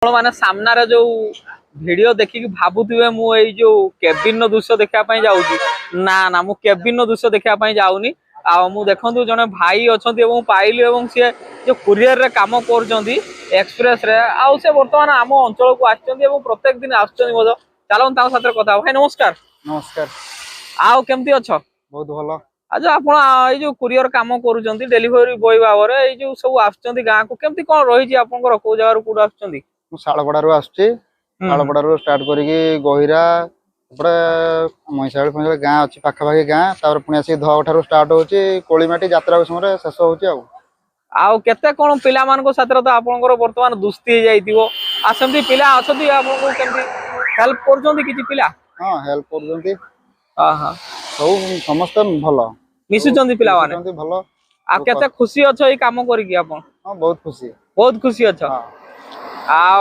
माने सामने जो वीडियो देखिक भावुवे मुझे जो केबिन दृश्य देखा जाऊँगी ना ना मु केबिन दृश्य देखा जाऊनी मु देखु जड़े भाई अच्छा पाइली सी जो कुरियर रे काम कर एक्सप्रेस रे आउ से बर्तमान आम अंचल को आसछन्ती प्रत्येक दिन आसछन्ती चलो साथ कथा भाई नमस्कार। नमस्कार। आउ केमती अच्छा बहुत भल। आज आप जो कुरियर काम करुँच डेलीवरी बॉय भाव में जो सब आसुँच गाँव को केमती कौन रही आपंकर कौ जगार कौट आसुँच शालपड़ारू आसुची शालपड़ारू स्टार्ट करिकी गहिरा एपटे महिषागढ़ फैसागढ़ गाँ अच्छी पाखापाखि गाँ तापर पुणी आसिक धग ठारू स्टार्ट होची कोलीमाटी यात्रा समय शेष होची आउ केते कोन पिला मान साथ तो आपनकर वर्तमान दुस्ती हो जाइतिबो आ सेमती पिला अछती आपनको केमती हेल्प करजोंती किछि पिला हां हेल्प करजोंती हां सब समस्त भलो मिसुचोंती पिला माने भलो आ केते खुशी अछ ई काम करिकि आपन हां बहुत खुशी अछ हां। आ